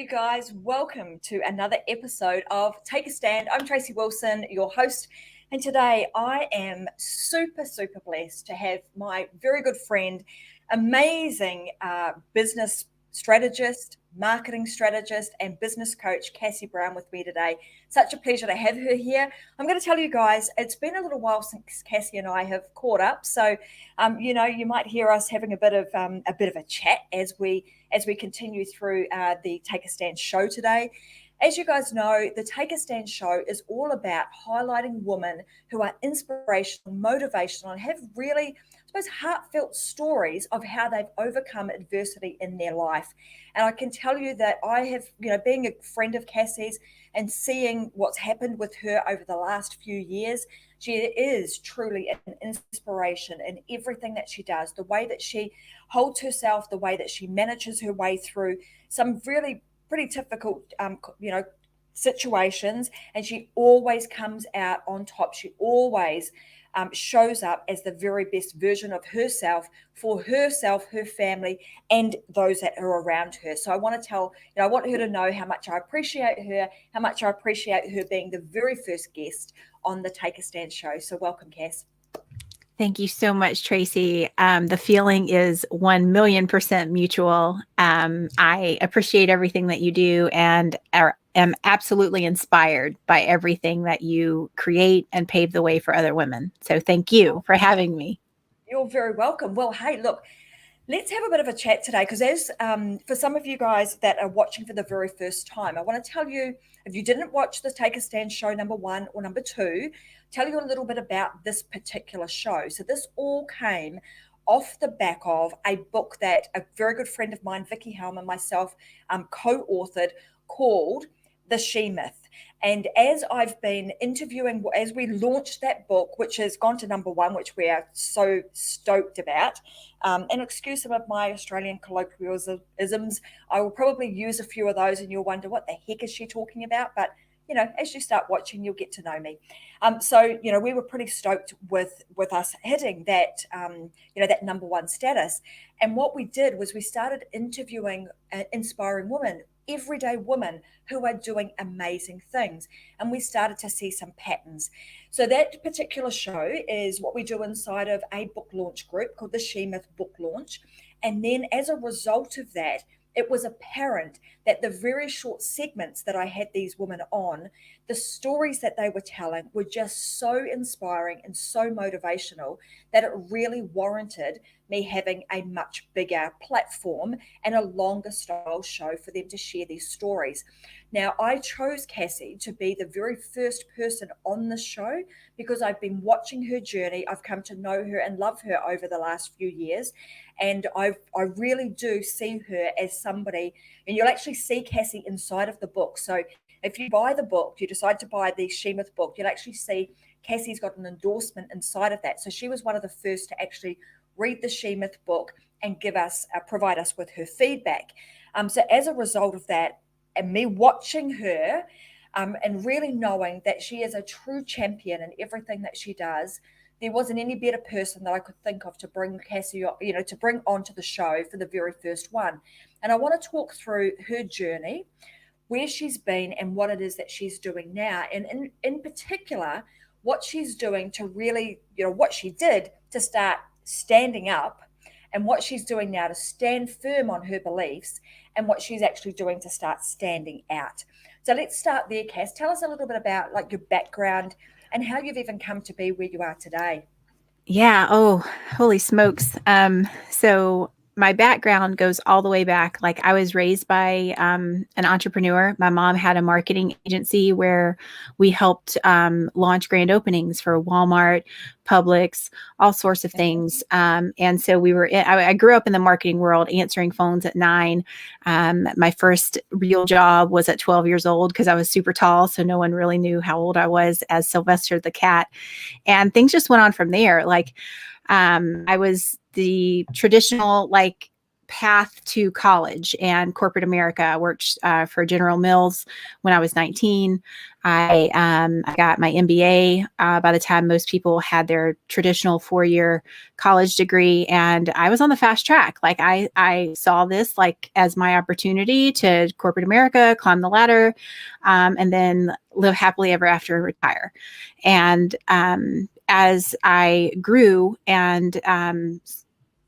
you guys. Welcome to another episode of Take a Stand. I'm Tracy Wilson, your host, and today I am super blessed to have my very good friend, amazing business strategist, marketing strategist, and business coach, Kaci Brown, with me today. Such a pleasure to have her here. I'm going to tell you guys, it's been a little while since Kaci and I have caught up, so you might hear us having a bit of a chat as we continue through the Take a Stand show today. As you guys know, the Take a Stand show is all about highlighting women who are inspirational, motivational, and have really, I suppose, heartfelt stories of how they've overcome adversity in their life. And I can tell you that I have, being a friend of Kaci's and seeing what's happened with her over the last few years, she is truly an inspiration in everything that she does, the way that she holds herself, the way that she manages her way through some really pretty difficult, situations, and she always comes out on top. She always shows up as the very best version of herself for herself, her family, and those that are around her. So I want her to know how much I appreciate her, how much I appreciate her being the very first guest on the Take a Stand show. So welcome, Cass. Thank you so much, Tracy. The feeling is 1,000,000% mutual. I appreciate everything that you do and am absolutely inspired by everything that you create and pave the way for other women. So thank you for having me. You're very welcome. Well, hey, look, let's have a bit of a chat today because as for some of you guys that are watching for the very first time, I want to tell you, if you didn't watch the Take a Stand show number 1 or number 2, tell you a little bit about this particular show. So this all came off the back of a book that a very good friend of mine, Vicky Helm, and myself co-authored called The She Myth. And as I've been interviewing, as we launched that book, which has gone to number 1, which we are so stoked about, and excuse some of my Australian colloquialisms, I will probably use a few of those and you'll wonder, what the heck is she talking about? But, as you start watching, you'll get to know me. So we were pretty stoked with us hitting that, that number 1 status. And what we did was we started interviewing inspiring women, everyday women who are doing amazing things, and we started to see some patterns. So that particular show is what we do inside of a book launch group called the She Myth Book Launch. And then as a result of that, it was apparent that the very short segments that I had these women on, the stories that they were telling were just so inspiring and so motivational that it really warranted me having a much bigger platform and a longer style show for them to share these stories. Now, I chose Kaci to be the very first person on the show because I've been watching her journey. I've come to know her and love her over the last few years. And I really do see her as somebody, and you'll actually see Kaci inside of the book. So if you buy the book, you decide to buy the She Myth book, you'll actually see Kaci's got an endorsement inside of that. So she was one of the first to actually read the She Myth book and provide us with her feedback. So as a result of that, and me watching her and really knowing that she is a true champion in everything that she does, there wasn't any better person that I could think of to bring Kaci, to bring onto the show for the very first one. And I want to talk through her journey, where she's been and what it is that she's doing now. And in particular, what she's doing to really, what she did to start standing up and what she's doing now to stand firm on her beliefs and what she's actually doing to start standing out. So let's start there, Cass. Tell us a little bit about your background and how you've even come to be where you are today. Yeah. Oh, holy smokes. So my background goes all the way back. Like, I was raised by an entrepreneur. My mom had a marketing agency where we helped launch grand openings for Walmart, Publix, all sorts of things. And so I grew up in the marketing world, answering phones at 9. My first real job was at 12 years old because I was super tall. So no one really knew how old I was, as Sylvester the cat. And things just went on from there. I was the traditional, path to college and corporate America. I worked for General Mills when I was 19. I got my MBA by the time most people had their traditional 4-year college degree, and I was on the fast track. Like I saw this like as my opportunity to corporate America, climb the ladder, and then live happily ever after and retire. And as I grew and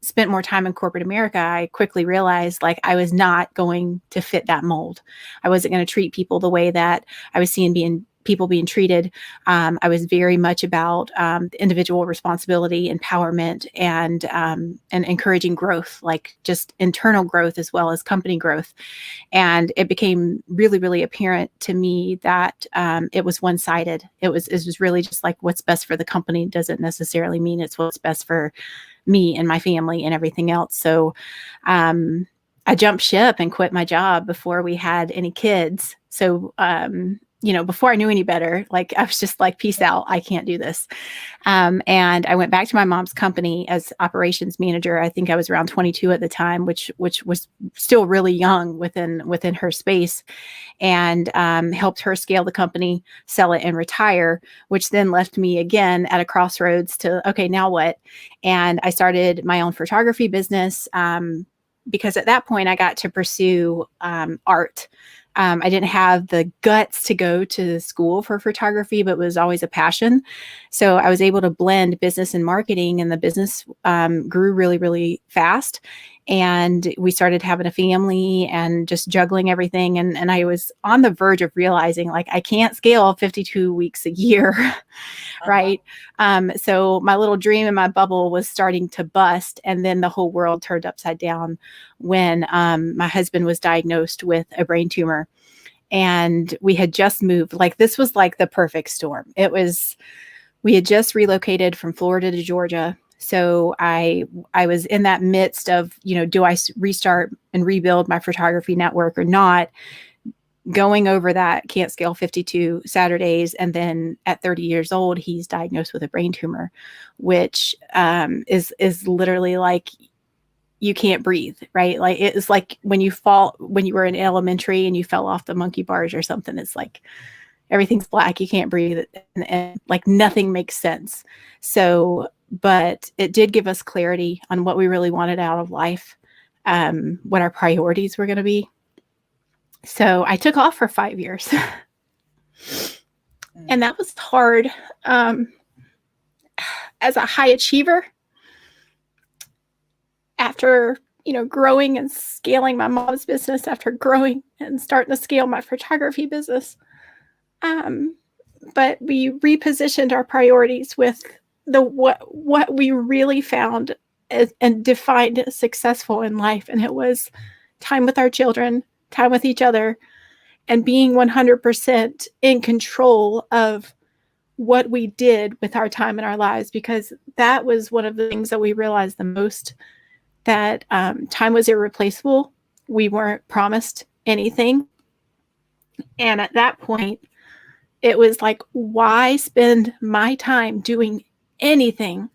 spent more time in corporate America, I quickly realized like I was not going to fit that mold. I wasn't going to treat people the way that I was seeing people being treated. I was very much about individual responsibility, empowerment, and encouraging growth, like just internal growth as well as company growth. And it became really, really apparent to me that it was one-sided. It was really just like what's best for the company doesn't necessarily mean it's what's best for me and my family and everything else. So I jumped ship and quit my job before we had any kids. So, before I knew any better, like I was just like, peace out. I can't do this. And I went back to my mom's company as operations manager. I think I was around 22 at the time, which was still really young within her space, and helped her scale the company, sell it, and retire, which then left me again at a crossroads to, okay, now what? And I started my own photography business because at that point I got to pursue art. I didn't have the guts to go to school for photography, but it was always a passion. So I was able to blend business and marketing, and the business grew really, really fast. And we started having a family and just juggling everything. And I was on the verge of realizing like, I can't scale 52 weeks a year. Right. So my little dream in my bubble was starting to bust. And then the whole world turned upside down when my husband was diagnosed with a brain tumor. And we had just moved. Like this was like the perfect storm. We had just relocated from Florida to Georgia. So I was in that midst of, do I restart and rebuild my photography network or not? Going over that can't scale 52 Saturdays. And then at 30 years old, he's diagnosed with a brain tumor, which is literally like, you can't breathe, right? Like it's like when you were in elementary and you fell off the monkey bars or something, it's like everything's black, you can't breathe, and like nothing makes sense. So, but it did give us clarity on what we really wanted out of life, what our priorities were going to be. So I took off for 5 years. And that was hard. As a high achiever, after, growing and scaling my mom's business, after growing and starting to scale my photography business. But we repositioned our priorities with what we really found and defined as successful in life. And it was time with our children, time with each other, and being 100% in control of what we did with our time in our lives, because that was one of the things that we realized the most, that time was irreplaceable. We weren't promised anything. And at that point, it was like, why spend my time doing anything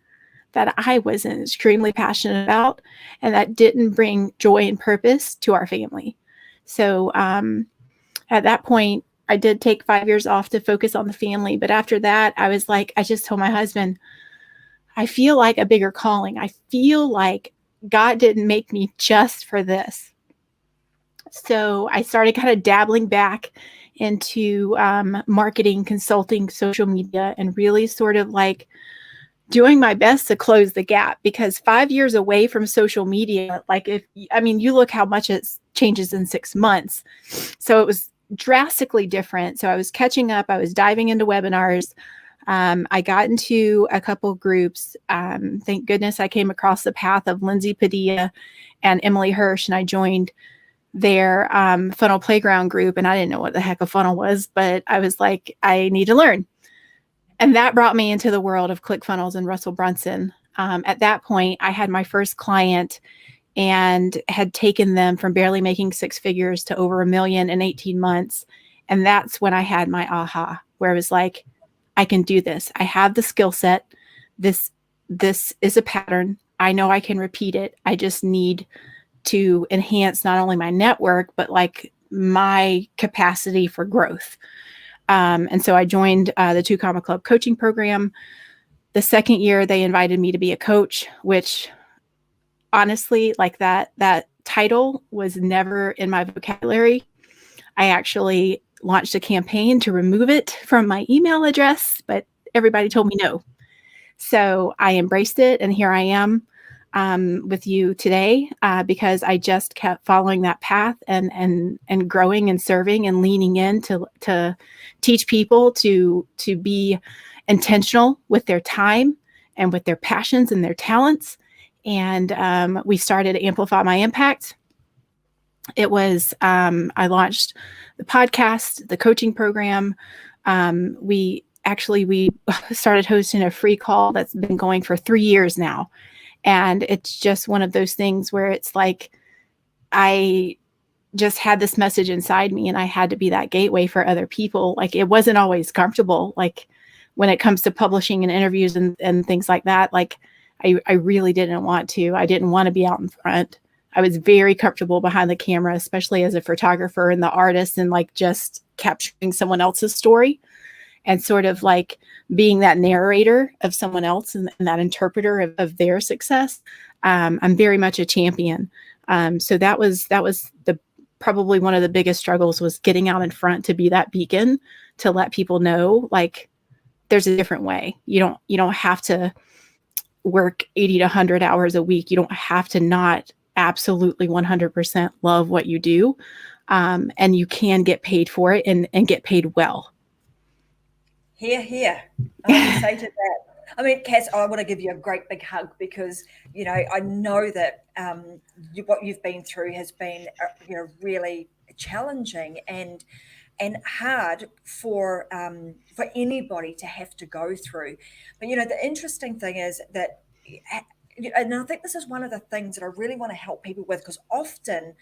that I wasn't extremely passionate about and that didn't bring joy and purpose to our family? So at that point, I did take 5 years off to focus on the family. But after that, I was like, I just told my husband, I feel like a bigger calling. I feel like God didn't make me just for this. So I started kind of dabbling back into marketing, consulting, social media, and really sort of like doing my best to close the gap, because 5 years away from social media, like you look how much it changes in 6 months. So it was drastically different. So I was catching up. I was diving into webinars. I got into a couple groups. Thank goodness I came across the path of Lindsay Padilla and Emily Hirsch, and I joined their funnel playground group. And I didn't know what the heck a funnel was, but I was like, I need to learn. And that brought me into the world of ClickFunnels and Russell Brunson. At that point, I had my first client and had taken them from barely making 6 figures to over $1 million in 18 months. And that's when I had my aha, where I was like, I can do this. I have the skill set. This is a pattern. I know I can repeat it. I just need to enhance not only my network, but like my capacity for growth. And so I joined the 2 Comma Club coaching program. The second year, they invited me to be a coach, which honestly, like that title was never in my vocabulary. I actually launched a campaign to remove it from my email address, but everybody told me no. So I embraced it, and here I am with you today because I just kept following that path and growing and serving and leaning in to teach people to be intentional with their time and with their passions and their talents. And we started Amplify My Impact. It was I launched the podcast, the coaching program. We started hosting a free call that's been going for 3 years now. And it's just one of those things where it's like, I just had this message inside me and I had to be that gateway for other people. Like, it wasn't always comfortable. Like, when it comes to publishing and interviews and things like that, like I really didn't want to. I didn't want to be out in front. I was very comfortable behind the camera, especially as a photographer and the artist, and like just capturing someone else's story and sort of like being that narrator of someone else and that interpreter of their success. I'm very much a champion. So that was probably one of the biggest struggles, was getting out in front to be that beacon, to let people know, like, there's a different way. You don't have to work 80 to 100 hours a week. You don't have to not absolutely 100% love what you do. And you can get paid for it and get paid well. Here. I want to say to that. I mean, Cass, I want to give you a great big hug because, I know that what you've been through has been, really challenging and hard for anybody to have to go through. But, the interesting thing is that, and I think this is one of the things that I really want to help people with, because often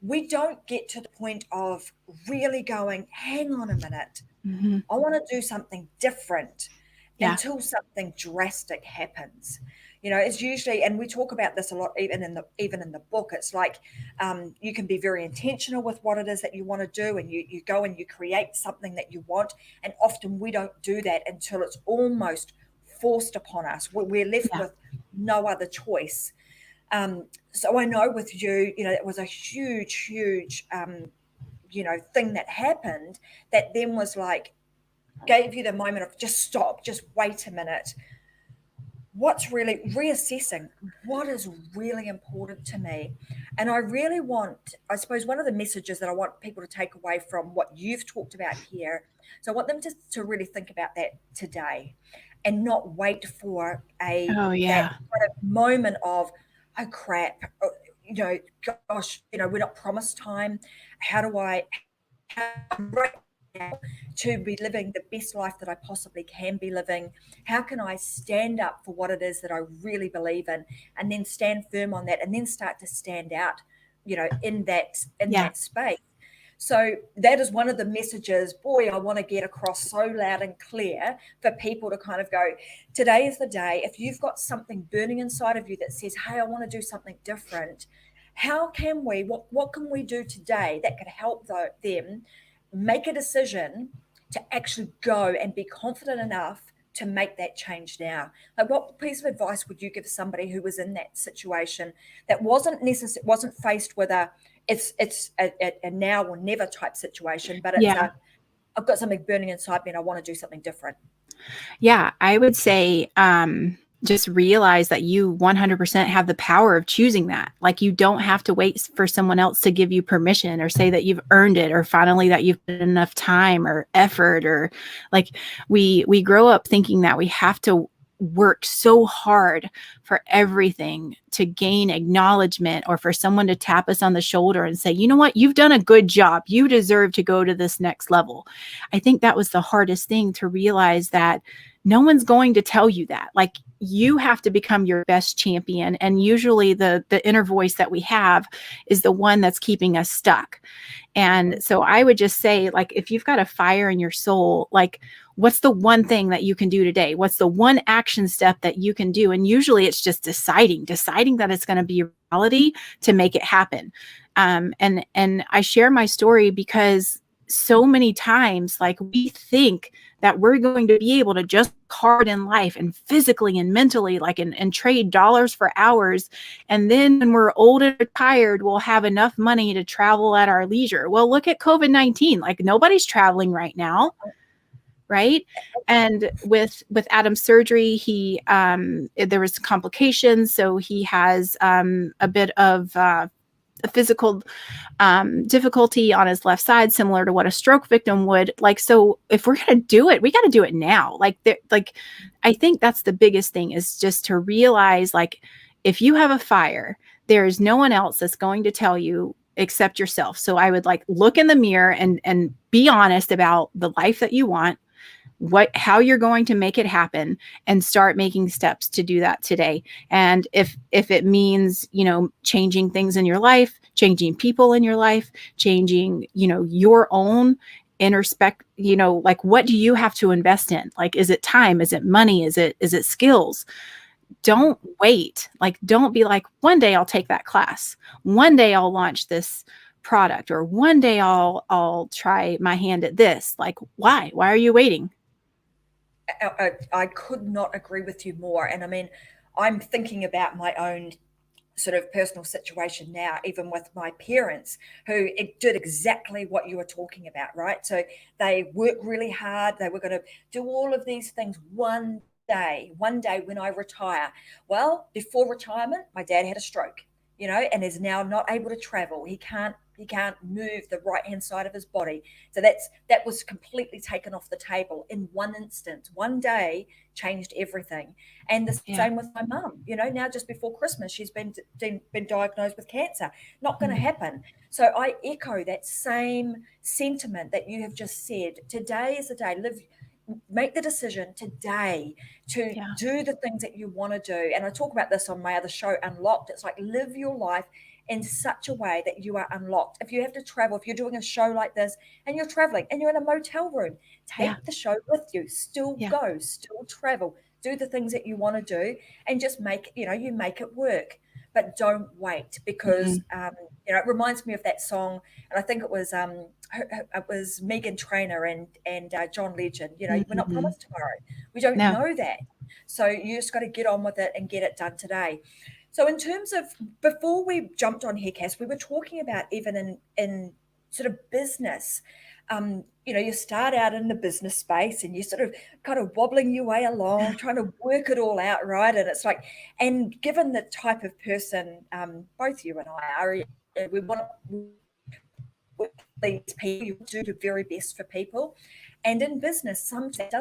we don't get to the point of really going, hang on a minute. Mm-hmm. I want to do something different until something drastic happens. It's usually, and we talk about this a lot, even in the book. It's like you can be very intentional with what it is that you want to do, and you go and you create something that you want. And often we don't do that until it's almost forced upon us. We're left with no other choice. So I know with you, it was a huge thing that happened that then was like, gave you the moment of just stop, just wait a minute. What's really reassessing what is really important to me. And I really want, I suppose, one of the messages that I want people to take away from what you've talked about here. So I want them to really think about that today and not wait for that kind of moment of, oh crap, gosh, we're not promised time. How do I right now to be living the best life that I possibly can be living? How can I stand up for what it is that I really believe in, and then stand firm on that, and then start to stand out, in that space? So that is one of the messages, boy, I want to get across so loud and clear for people to kind of go, today is the day. If you've got something burning inside of you that says, hey, I want to do something different, what can we do today that could help them make a decision to actually go and be confident enough to make that change now? Like, what piece of advice would you give somebody who was in that situation that wasn't faced with it's a now or never type situation, but it's I've got something burning inside me and I want to do something different? Yeah, I would say just realize that you 100% have the power of choosing that. Like, you don't have to wait for someone else to give you permission or say that you've earned it, or finally that you've put enough time or effort, or like we grow up thinking that we have to work so hard for everything to gain acknowledgement, or for someone to tap us on the shoulder and say, you know what, you've done a good job. You deserve to go to this next level. I think that was the hardest thing to realize, that no one's going to tell you that. Like, you have to become your best champion. And usually the inner voice that we have is the one that's keeping us stuck. And so I would just say, like, if you've got a fire in your soul, like, what's the one thing that you can do today? What's the one action step that you can do? And usually it's just deciding that it's going to be reality to make it happen. And I share my story because so many times, like, we think that we're going to be able to just hard in life and physically and mentally, like, and trade dollars for hours. And then when we're old and retired, we'll have enough money to travel at our leisure. Well, look at COVID-19. Like, nobody's traveling right now. Right. And with Adam's surgery, there was complications. So he has a bit of a physical difficulty on his left side, similar to what a stroke victim would. Like, so if we're going to do it, we got to do it now. Like, I think that's the biggest thing, is just to realize, like, if you have a fire, there is no one else that's going to tell you except yourself. So I would, like, look in the mirror and be honest about the life that you want, how you're going to make it happen, and start making steps to do that today. And if it means, changing things in your life, changing people in your life, changing, your own introspect, like, what do you have to invest in? Like, is it time? Is it money? Is it skills? Don't wait. Like, don't be like, one day I'll take that class. One day I'll launch this product, or one day I'll try my hand at this. Like, why are you waiting? I could not agree with you more. And I mean, I'm thinking about my own sort of personal situation now, even with my parents, who did exactly what you were talking about, right? So they worked really hard. They were going to do all of these things one day when I retire. Well, before retirement, my dad had a stroke, and is now not able to travel. He can't move the right hand side of his body. So that was completely taken off the table in one instance. One day changed everything. And the Yeah. same with my mum. Now just before Christmas, she's been diagnosed with cancer. Not going to happen. So I echo that same sentiment that you have just said. Today is the day. Make the decision today to do the things that you want to do. And I talk about this on my other show, Unlocked. It's like, live your life in such a way that you are unlocked. If you have to travel, if you're doing a show like this and you're traveling and you're in a motel room, take the show with you. Still go, still travel, do the things that you want to do, and just make it work. But don't wait, because it reminds me of that song, and I think it was Megan Trainor and John Legend. We're not promised tomorrow. We don't know that. So you just got to get on with it and get it done today. So in terms of, before we jumped on here, Cass, we were talking about even in sort of business. You start out in the business space and you sort of kind of wobbling your way along, trying to work it all out, right? And it's like, and given the type of person both you and I are, we want to these people, you do the very best for people. And in business, sometimes that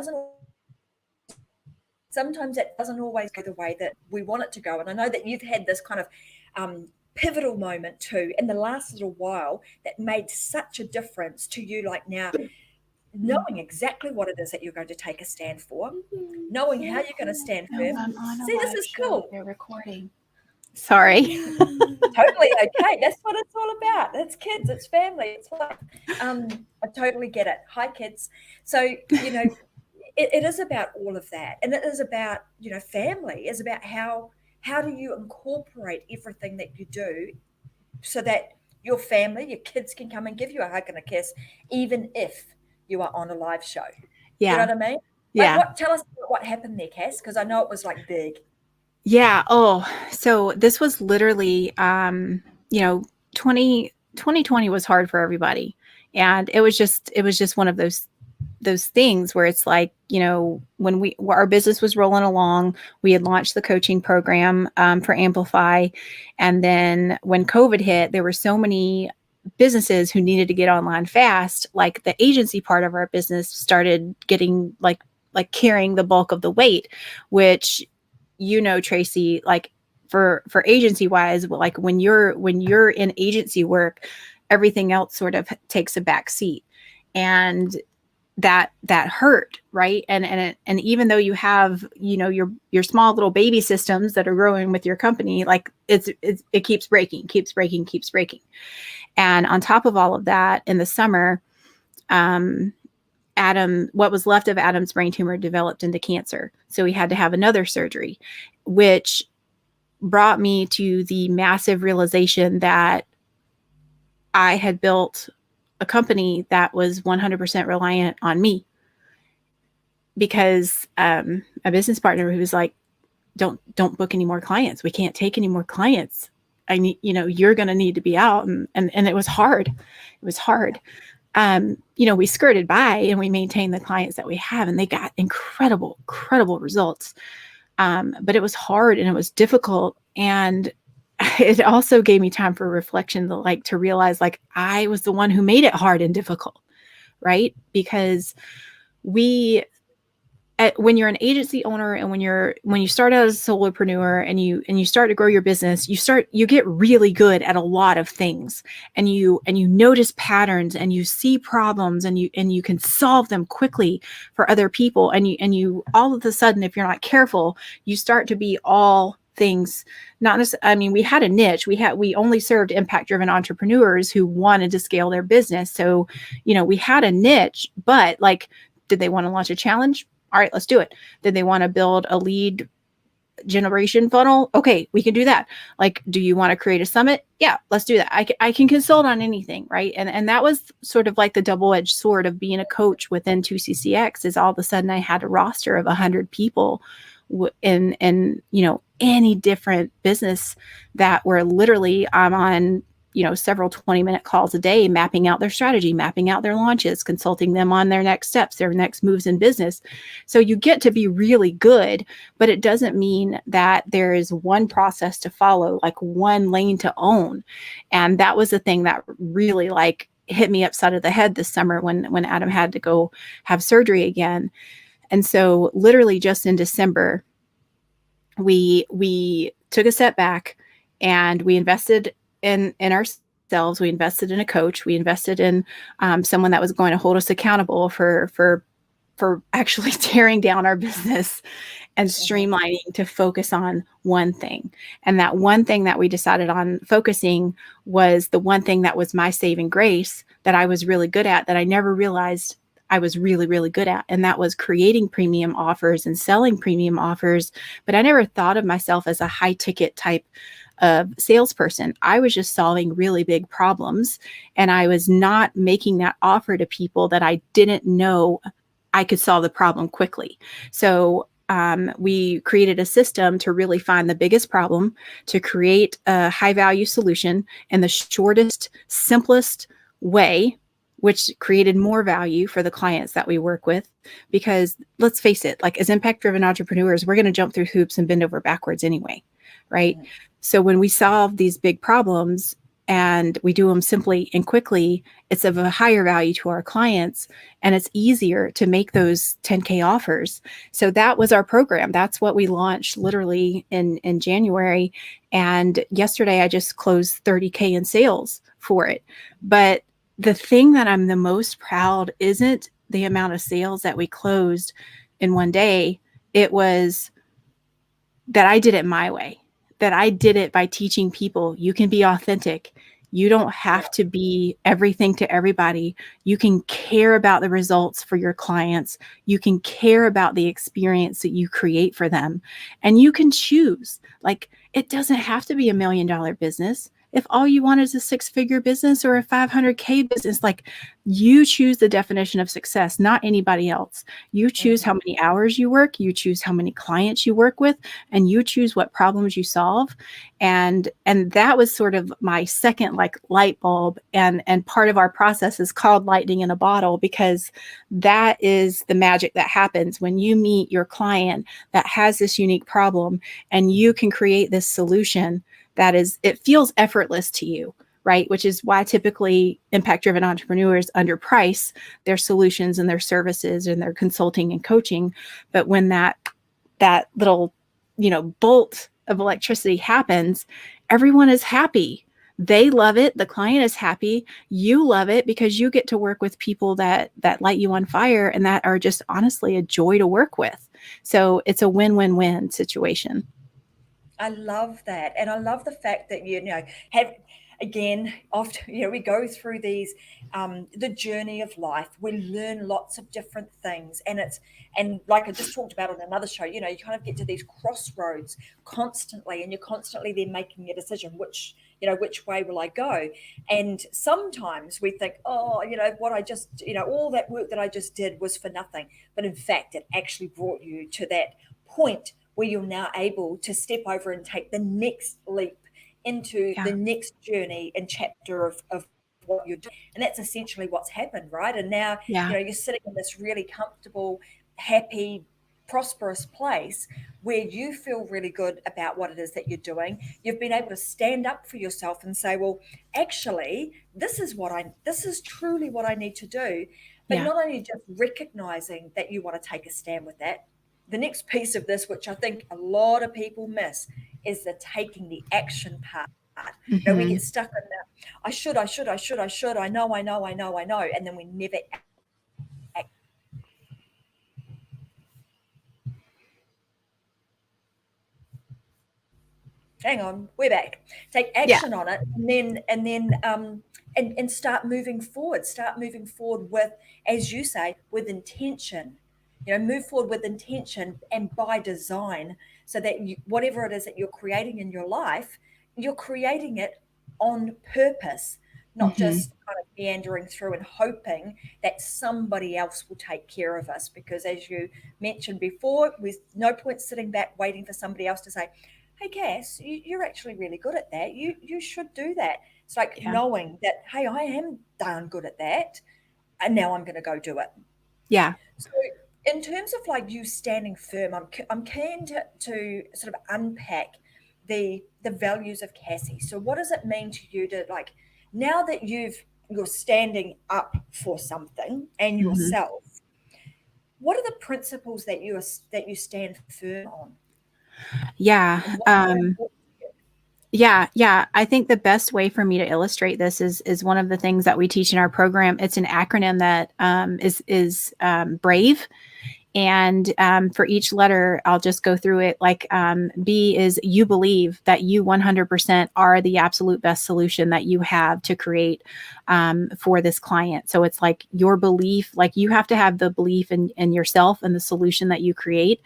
doesn't always go the way that we want it to go. And I know that you've had this kind of pivotal moment too in the last little while that made such a difference to you, like now, knowing exactly what it is that you're going to take a stand for, knowing how you're going to stand firm. See, this is cool. They're recording. Sorry. Totally okay. That's what it's all about. It's kids, it's family. It's like, I totally get it. Hi, kids. So, it is about all of that. And it is about, family. It's about how do you incorporate everything that you do so that your family, your kids can come and give you a hug and a kiss, even if you are on a live show. Yeah. You know what I mean? Yeah. Like, tell us what happened there, Cass, because I know it was like big. Yeah. Oh, so this was literally, 2020 was hard for everybody. And it was just one of those things where it's like, when our business was rolling along, we had launched the coaching program for Amplify. And then when COVID hit, there were so many businesses who needed to get online fast. Like, the agency part of our business started getting like carrying the bulk of the weight, which, Tracy, like, for agency wise, like, when you're in agency work, everything else sort of takes a back seat. And that hurt, right? And even though you have, your small little baby systems that are growing with your company, like, it keeps breaking. And on top of all of that, in the summer, what was left of Adam's brain tumor developed into cancer. So he had to have another surgery, which brought me to the massive realization that I had built a company that was 100% reliant on me, because a business partner who was like, don't book any more clients. We can't take any more clients. I need, you're going to need to be out. And it was hard. It was hard. We skirted by and we maintained the clients that we have, and they got incredible results. But it was hard and it was difficult. And it also gave me time for reflection, to realize I was the one who made it hard and difficult, right? Because when you're an agency owner and when you start out as a solopreneur and you start to grow your business, you get really good at a lot of things, and you notice patterns and you see problems and you can solve them quickly for other people. And you all of a sudden, if you're not careful, you start to be all things. Not necessarily, I mean, we had a niche. We only served impact-driven entrepreneurs who wanted to scale their business. So, we had a niche, but did they want to launch a challenge? All right, let's do it. Did they want to build a lead generation funnel? Okay, we can do that. Do you want to create a summit? Yeah, let's do that. I can consult on anything, right? And that was sort of like the double-edged sword of being a coach within 2CCX, is all of a sudden I had a roster of 100 people in any different business that were literally, I'm on several 20-minute calls a day, mapping out their strategy, mapping out their launches, consulting them on their next steps, their next moves in business. So you get to be really good, but it doesn't mean that there is one process to follow, one lane to own. And that was the thing that really hit me upside of the head this summer when Adam had to go have surgery again. And so literally just in December, we took a step back and we invested in ourselves. We invested in a coach. We invested in someone that was going to hold us accountable for actually tearing down our business and streamlining to focus on one thing. And that one thing that we decided on focusing was the one thing that was my saving grace, that I was really good at, that I never realized I was really, really good at. And that was creating premium offers and selling premium offers. But I never thought of myself as a high ticket type of salesperson. I was just solving really big problems. And I was not making that offer to people that I didn't know I could solve the problem quickly. So we created a system to really find the biggest problem, to create a high value solution in the shortest, simplest way, which created more value for the clients that we work with. Because let's face it, as impact-driven entrepreneurs, we're going to jump through hoops and bend over backwards anyway, right? Mm-hmm. So when we solve these big problems and we do them simply and quickly, it's of a higher value to our clients, and it's easier to make those 10K offers. So that was our program. That's what we launched literally in January. And yesterday I just closed 30K in sales for it. But the thing that I'm the most proud isn't the amount of sales that we closed in one day. It was that I did it my way, that I did it by teaching people you can be authentic. You don't have to be everything to everybody. You can care about the results for your clients. You can care about the experience that you create for them. And you can choose. It doesn't have to be $1 million business. If all you want is a 6-figure business or a 500K business, you choose the definition of success, not anybody else. You choose how many hours you work, you choose how many clients you work with, and you choose what problems you solve. And that was sort of my second light bulb. And part of our process is called lightning in a bottle, because that is the magic that happens when you meet your client that has this unique problem and you can create this solution it feels effortless to you, right? Which is why typically impact-driven entrepreneurs underprice their solutions and their services and their consulting and coaching. But when that little, bolt of electricity happens, everyone is happy. They love it. The client is happy. You love it because you get to work with people that light you on fire and that are just honestly a joy to work with. So it's a win-win-win situation. I love that. And I love the fact that, have again, often, we go through these, the journey of life. We learn lots of different things, and like I just talked about on another show, you kind of get to these crossroads constantly, and you're constantly then making a decision, which way will I go? And sometimes we think, oh, what I just, all that work that I just did was for nothing. But in fact, it actually brought you to that point where you're now able to step over and take the next leap into Yeah. the next journey and chapter of what you're doing. And that's essentially what's happened, right? And now, Yeah. you're sitting in this really comfortable, happy, prosperous place where you feel really good about what it is that you're doing. You've been able to stand up for yourself and say, well, actually, this is truly what I need to do. But Yeah. not only just recognizing that you want to take a stand with that, the next piece of this, which I think a lot of people miss, is the taking the action part. We Mm-hmm. get stuck in the I know, and then we never act. Hang on, we're back. Take Yeah. action on it, and start moving forward. Start moving forward with, as you say, with intention. Move forward with intention and by design, so that whatever it is that you're creating in your life, you're creating it on purpose, not Mm-hmm. just kind of meandering through and hoping that somebody else will take care of us. Because as you mentioned before, with no point sitting back waiting for somebody else to say, hey Cass, you're actually really good at that. You should do that. It's like Yeah. knowing that, hey, I am darn good at that, and now I'm going to go do it. Yeah. So, in terms of like you standing firm, I'm keen to sort of unpack the values of Cassie. So, what does it mean to you to, like, now that you're standing up for something and Mm-hmm. yourself? What are the principles that you stand firm on, Yeah. and what's so important to you? Yeah. I think the best way for me to illustrate this is one of the things that we teach in our program. It's an acronym that is BRAVE. And for each letter, I'll just go through it. Like B is you believe that you 100% are the absolute best solution that you have to create for this client. So it's like your belief, like you have to have the belief in yourself and the solution that you create.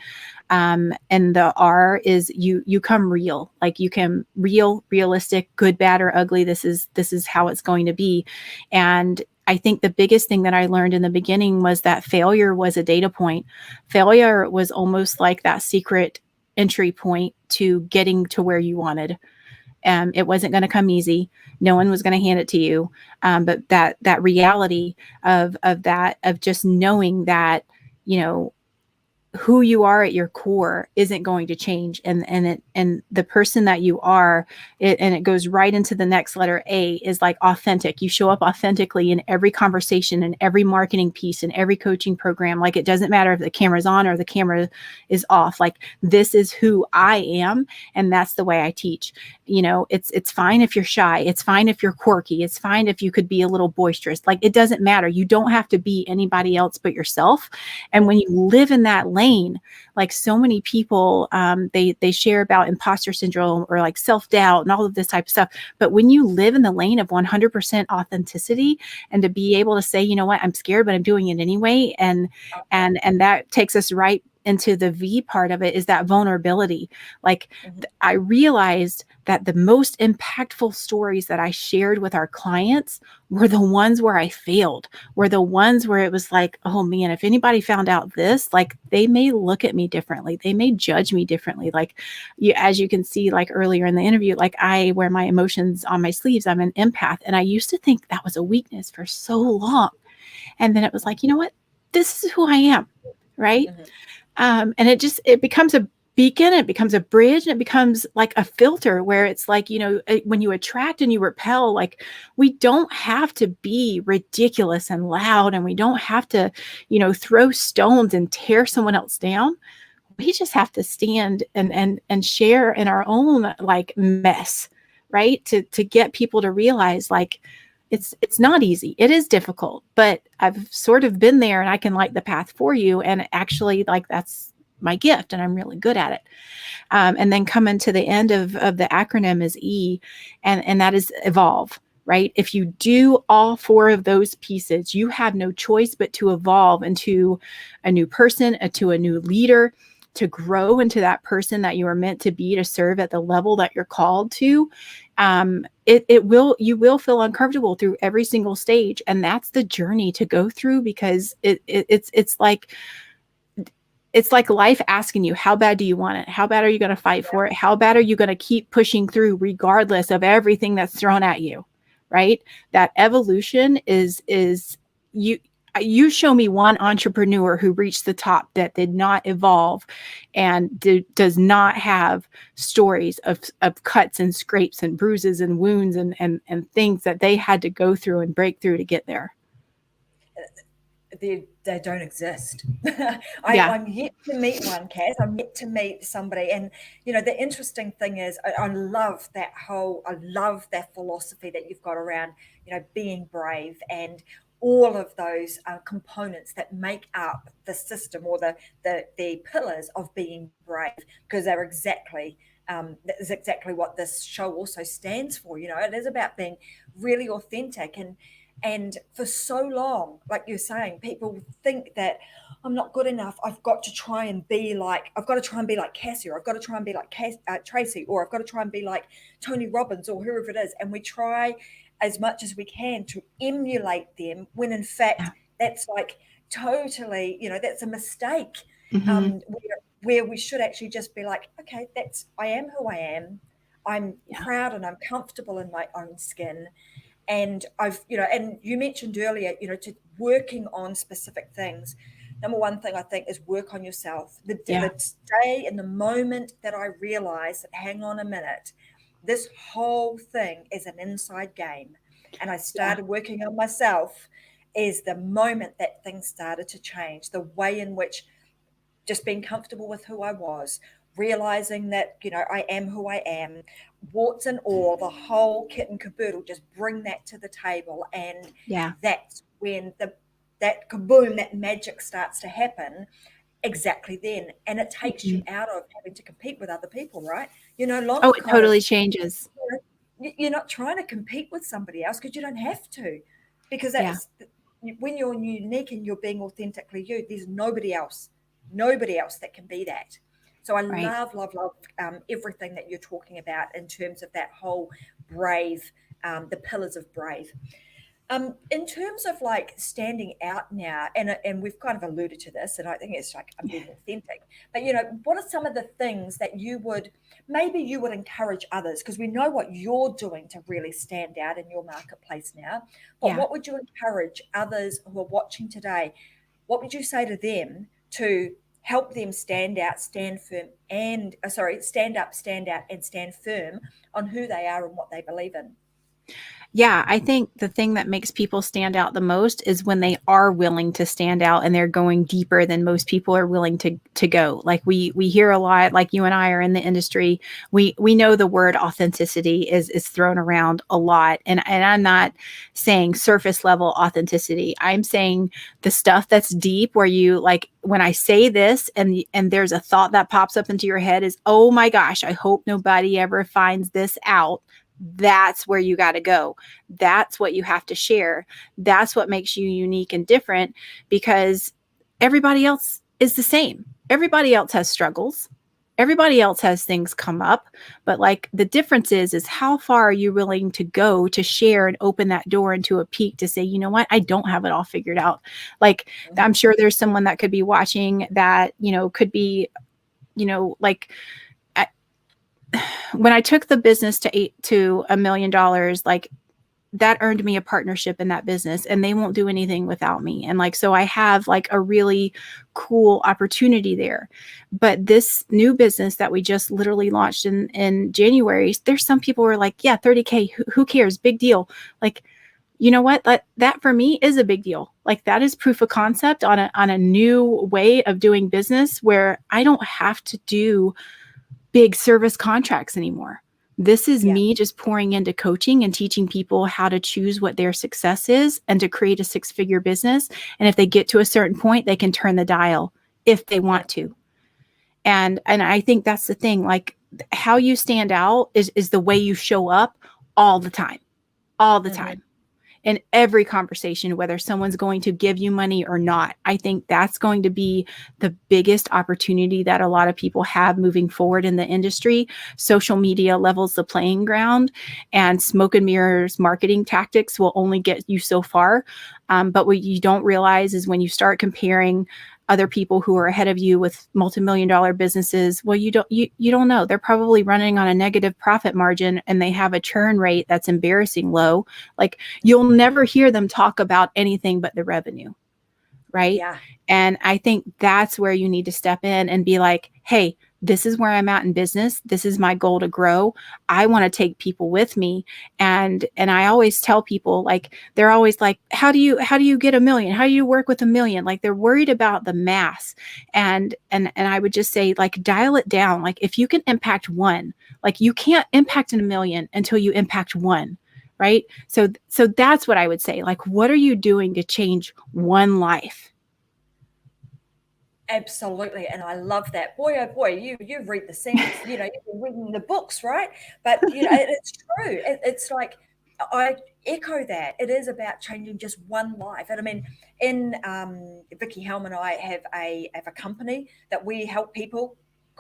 And the R is you come real, like you can realistic, good, bad, or ugly. This is how it's going to be. And I think the biggest thing that I learned in the beginning was that failure was a data point. Failure was almost like that secret entry point to getting to where you wanted. It wasn't going to come easy. No one was going to hand it to you. But that reality of just knowing that, you know, who you are at your core isn't going to change, and the person that you are, and it goes right into the next letter. A is like authentic. You show up authentically in every conversation, in every marketing piece, in every coaching program. Like it doesn't matter if the camera's on or the camera is off. Like this is who I am, and that's the way I teach. It's fine if you're shy. It's fine if you're quirky. It's fine if you could be a little boisterous. Like it doesn't matter. You don't have to be anybody else but yourself. And when you live in that lane, like so many people, they share about imposter syndrome or like self-doubt and all of this type of stuff. But when you live in the lane of 100% authenticity, and to be able to say, you know what, I'm scared, but I'm doing it anyway. And that takes us right into the V part of it, is that vulnerability. Like I realized that the most impactful stories that I shared with our clients were the ones where I failed, were the ones where it was like, oh man, if anybody found out this, like they may look at me differently. They may judge me differently. Like as you can see, like earlier in the interview, like I wear my emotions on my sleeves. I'm an empath. And I used to think that was a weakness for so long. And then it was like, you know what? This is who I am. Right. And it becomes a beacon, it becomes a bridge, and it becomes like a filter where it's like, when you attract and you repel, like we don't have to be ridiculous and loud, and we don't have to, throw stones and tear someone else down. We just have to stand and share in our own like mess, right? To get people to realize like it's not easy. It is difficult, but I've sort of been there and I can light the path for you. And actually like that's my gift and I'm really good at it. And then coming to the end of the acronym is E, and that is evolve, right? If you do all four of those pieces, you have no choice but to evolve into a new person, to a new leader, to grow into that person that you are meant to be, to serve at the level that you're called to. You will feel uncomfortable through every single stage. And that's the journey to go through, because it's like life asking you, how bad do you want it? How bad are you going to fight for it? How bad are you going to keep pushing through regardless of everything that's thrown at you? Right? That evolution is you show me one entrepreneur who reached the top that did not evolve and does not have stories of cuts and scrapes and bruises and wounds and things that they had to go through and break through to get there. They don't exist. Yeah. I'm yet to meet one, Kaz. I'm yet to meet somebody. And, the interesting thing is I love that philosophy that you've got around, being brave and all of those components that make up the system, or the pillars of being brave, because they're exactly that is exactly what this show also stands for. It is about being really authentic. And for so long, like you're saying, people think that I'm not good enough. I've got to try and be like Kaci, or I've got to try and be like Tracy, or I've got to try and be like Tony Robbins, or whoever it is. And we try as much as we can to emulate them, when in fact that's like totally, that's a mistake. Mm-hmm. Where we should actually just be like, okay, I am who I am. I'm proud and I'm comfortable in my own skin. And and you mentioned earlier, to working on specific things. Number one thing I think is work on yourself. The day and the moment that I realized that, hang on a minute, this whole thing is an inside game, and I started working on myself, is the moment that things started to change. The way in which just being comfortable with who I was, realizing that, I am who I am, warts and all, the whole kit and caboodle, just bring that to the table. And that's when that kaboom, that magic starts to happen exactly then. And it takes you out of having to compete with other people, right? You're no longer it totally changes. You're not trying to compete with somebody else, because you don't have to, because that's when you're unique and you're being authentically you, there's nobody else that can be that. So I love everything that you're talking about in terms of that whole brave, the pillars of brave. In terms of like standing out now, and we've kind of alluded to this, and I think it's like I'm being authentic, but what are some of the things that you would encourage others? Because we know what you're doing to really stand out in your marketplace now, but what would you encourage others who are watching today? What would you say to them to help them stand out, stand firm, and stand up, stand out, and stand firm on who they are and what they believe in? Yeah, I think the thing that makes people stand out the most is when they are willing to stand out and they're going deeper than most people are willing to go. Like we hear a lot, like you and I are in the industry. We know the word authenticity is thrown around a lot. And I'm not saying surface level authenticity. I'm saying the stuff that's deep, where you, like, when I say this and there's a thought that pops up into your head is, oh my gosh, I hope nobody ever finds this out. That's where you got to go. That's what you have to share. That's what makes you unique and different, because everybody else is the same. Everybody else has struggles. Everybody else has things come up, but like the difference is how far are you willing to go to share and open that door into a peak to say, you know what, I don't have it all figured out. Like, I'm sure there's someone that could be watching that, could be, like, when I took the business to $1 million, like, that earned me a partnership in that business, and they won't do anything without me. And like, so I have like a really cool opportunity there. But this new business that we just literally launched in January, there's some people who are like, yeah, 30K, who cares? Big deal. Like, you know what? That for me is a big deal. Like, that is proof of concept on a new way of doing business, where I don't have to do big service contracts anymore. This is me just pouring into coaching and teaching people how to choose what their success is and to create a 6-figure business. And if they get to a certain point, they can turn the dial if they want to. And I think that's the thing, like how you stand out is the way you show up all the time, all the Mm-hmm. time, in every conversation, whether someone's going to give you money or not. I think that's going to be the biggest opportunity that a lot of people have moving forward in the industry. Social media levels the playing ground, and smoke and mirrors marketing tactics will only get you so far. But what you don't realize is when you start comparing other people who are ahead of you with multi-million-dollar businesses, well, you don't know. They're probably running on a negative profit margin, and they have a churn rate that's embarrassing low. Like, you'll never hear them talk about anything but the revenue, right? Yeah. And I think that's where you need to step in and be like, hey, this is where I'm at in business. This is my goal to grow. I want to take people with me. And I always tell people, like, they're always like, how do you get 1 million? How do you work with 1 million? Like, they're worried about the mass. And I would just say, like, dial it down. Like, if you can impact one, like, you can't impact 1 million until you impact one. Right. So that's what I would say. Like, what are you doing to change one life? Absolutely, and I love that. Boy, oh boy, you read the scenes, you've been reading the books, right? But it's true. It's like I echo that. It is about changing just one life. And I mean, in Vicky Helm and I have a company that we help people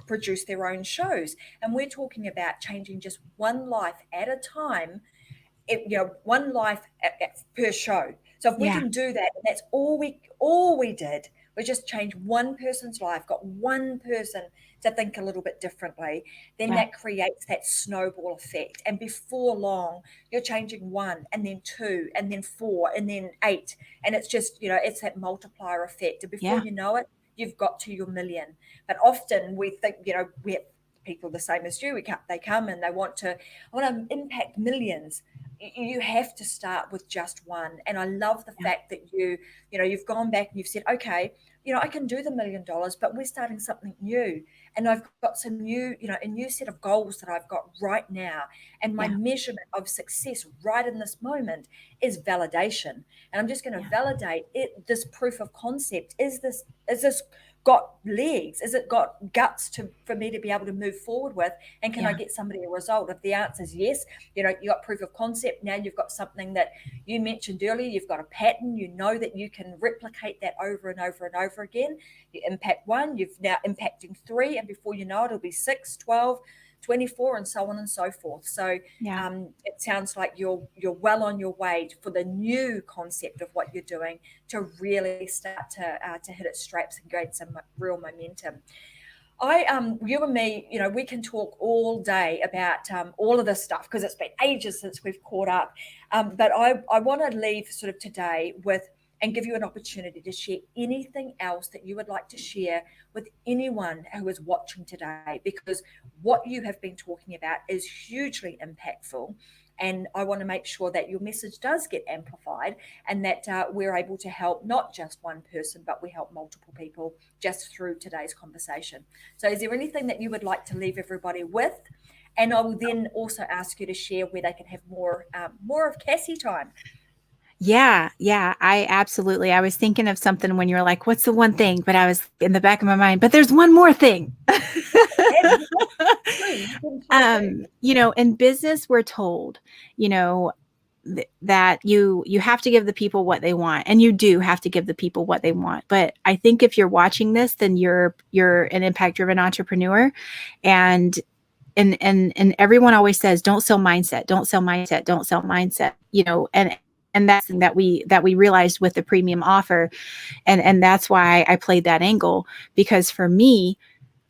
produce their own shows, and we're talking about changing just one life at a time, one life per show. So if we Yeah. can do that, and that's all we did, we just changed one person's life, got one person to think a little bit differently, then Yeah. that creates that snowball effect. And before long, you're changing one, and then two, and then four, and then eight, and it's just it's that multiplier effect. And before Yeah. you know it, you've got to your million. But often we think we have people the same as you. They come and they I want to impact millions. You have to start with just one. And I love the Yeah. fact that you've gone back and you've said, okay, I can do the $1 million, but we're starting something new. And I've got some a new set of goals that I've got right now. And my Yeah. measurement of success right in this moment is validation. And I'm just going to Yeah. validate it. This proof of concept, is this got legs? Is it got guts for me to be able to move forward with? And can I Yeah. get somebody a result? If the answer is yes, you got proof of concept. Now you've got something that you mentioned earlier. You've got a pattern. You know that you can replicate that over and over and over again. You impact one, you've now impacting three, and before you know it, it'll be 6, 12, 24, and so on and so forth. So Yeah. it sounds like you're well on your way for the new concept of what you're doing to really start to hit its straps and gain some real momentum. You and me, we can talk all day about all of this stuff because it's been ages since we've caught up. But I want to leave sort of today with and give you an opportunity to share anything else that you would like to share with anyone who is watching today, because what you have been talking about is hugely impactful. And I want to make sure that your message does get amplified, and that we're able to help not just one person, but we help multiple people just through today's conversation. So is there anything that you would like to leave everybody with? And I will then also ask you to share where they can have more of Cassie time. Yeah, yeah, I was thinking of something when you were like, what's the one thing? But I was in the back of my mind, but there's one more thing. And you can share too. In business, we're told, you know, that you have to give the people what they want, and you do have to give the people what they want. But I think if you're watching this, then you're an impact driven entrepreneur, and and everyone always says, don't sell mindset, don't sell mindset, don't sell mindset, and that's something that we realized with the premium offer. And that's why I played that angle, because for me,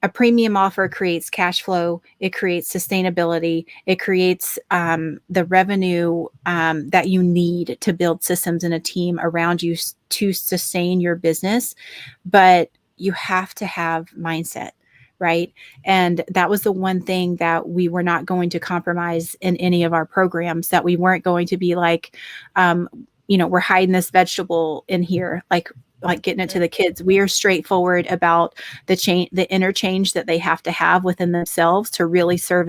a premium offer creates cash flow, it creates sustainability, it creates the revenue that you need to build systems and a team around you to sustain your business. But you have to have mindset, right? And that was the one thing that we were not going to compromise in any of our programs, that we weren't going to be like, we're hiding this vegetable in here, like getting it to the kids. We are straightforward about the interchange that they have to have within themselves to really serve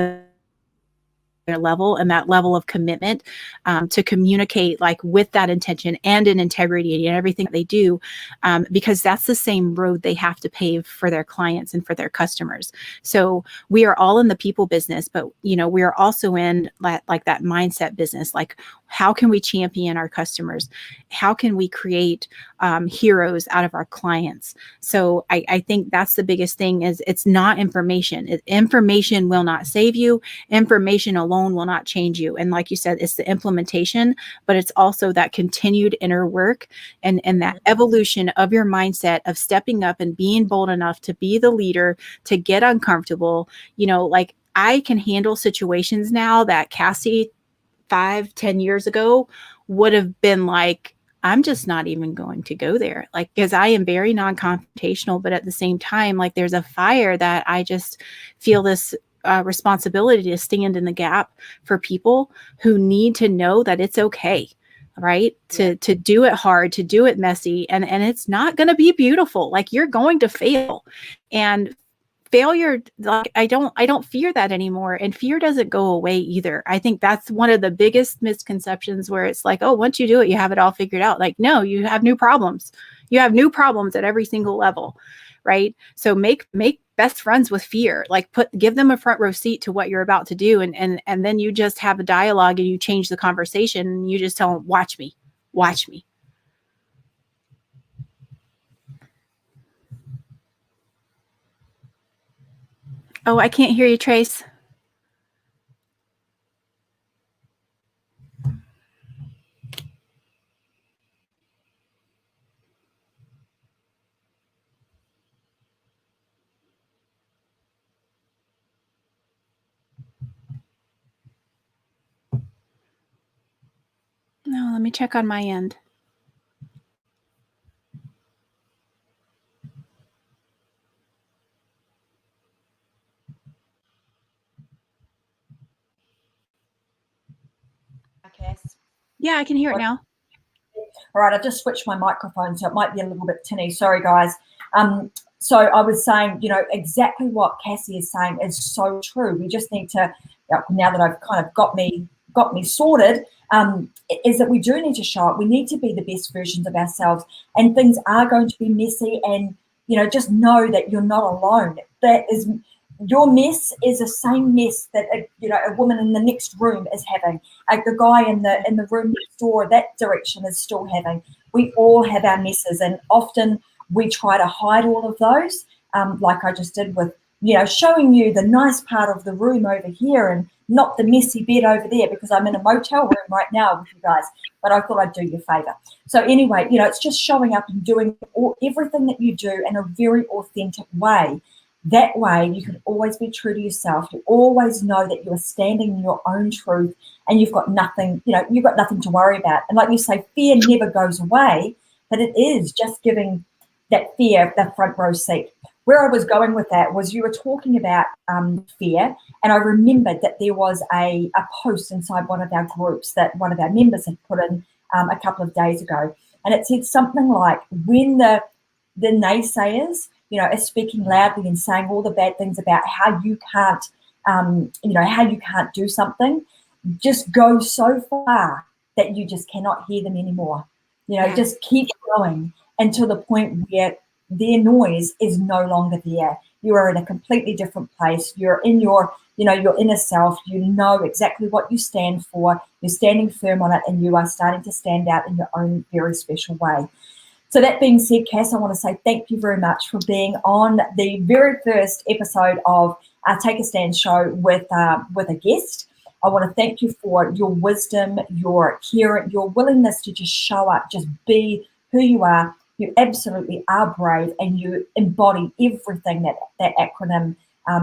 their level and that level of commitment to communicate like with that intention and in integrity in everything that they do, because that's the same road they have to pave for their clients and for their customers. So we are all in the people business, but we are also in like that mindset business. Like, how can we champion our customers? How can we create heroes out of our clients? So I think that's the biggest thing, is it's not information. Information will not save you. Information alone will not change you. And like you said, it's the implementation, but it's also that continued inner work and that evolution of your mindset of stepping up and being bold enough to be the leader, to get uncomfortable. Like, I can handle situations now that Cassie 5-10 years ago would have been like, I'm just not even going to go there. Like, because I am very non-confrontational, but at the same time, like, there's a fire that I just feel this responsibility to stand in the gap for people who need to know that it's okay, right? To do it hard, to do it messy, and it's not going to be beautiful. Like, you're going to fail, and failure, like, I don't fear that anymore. And fear doesn't go away either. I think that's one of the biggest misconceptions, where it's like, oh, once you do it, you have it all figured out. Like, no, you have new problems. You have new problems at every single level, right? So make best friends with fear. Like, give them a front row seat to what you're about to do. And then you just have a dialogue, and you change the conversation, and you just tell them, watch me. Oh, I can't hear you, Trace. No, let me check on my end. Yeah, I can hear it now. All right, I've just switched my microphone, so it might be a little bit tinny. Sorry, guys. So I was saying, exactly what Cassie is saying is so true. We just need to, now that I've kind of got me sorted, is that we do need to show up. We need to be the best versions of ourselves, and things are going to be messy. And just know that you're not alone. That is, your mess is the same mess that a woman in the next room is having. Like, the guy in the room next door, that direction, is still having. We all have our messes, and often we try to hide all of those, like I just did with showing you the nice part of the room over here and not the messy bed over there, because I'm in a motel room right now with you guys, but I thought I'd do you a favor. So anyway, it's just showing up and doing everything that you do in a very authentic way. That way you can always be true to yourself. You always know that you are standing in your own truth, and you've got nothing, you've got nothing to worry about. And like you say, fear never goes away, but it is just giving that fear the front row seat. Where I was going with that was, you were talking about fear, and I remembered that there was a post inside one of our groups that one of our members had put in a couple of days ago, and it said something like, when the naysayers are speaking loudly and saying all the bad things about how you can't do something, just go so far that you just cannot hear them anymore. Just keep going until the point where their noise is no longer there. You are in a completely different place. You're in your inner self. You know exactly what you stand for. You're standing firm on it, and you are starting to stand out in your own very special way. So that being said, Cass, I want to say thank you very much for being on the very first episode of our Take a Stand show with a guest. I want to thank you for your wisdom, your care, your willingness to just show up, just be who you are. You absolutely are brave, and you embody everything that acronym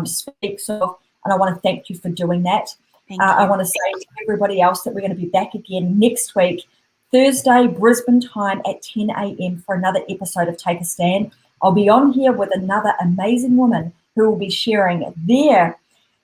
speaks of. And I want to thank you for doing that. I want to say to everybody else that we're going to be back again next week, Thursday, Brisbane time at 10 a.m. for another episode of Take a Stand. I'll be on here with another amazing woman who will be sharing their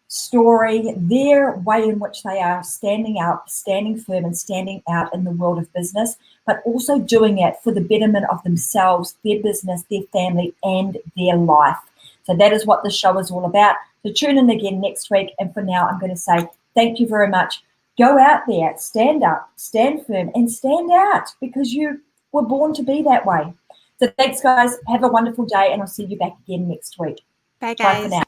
story, their way in which they are standing out, standing firm, and standing out in the world of business, but also doing it for the betterment of themselves, their business, their family, and their life. So that is what the show is all about. So tune in again next week. And for now, I'm going to say Thank you very much. Go out there, stand up, stand firm, and stand out, because you were born to be that way. So thanks, guys. Have a wonderful day, and I'll see you back again next week. Bye, Bye for guys. now.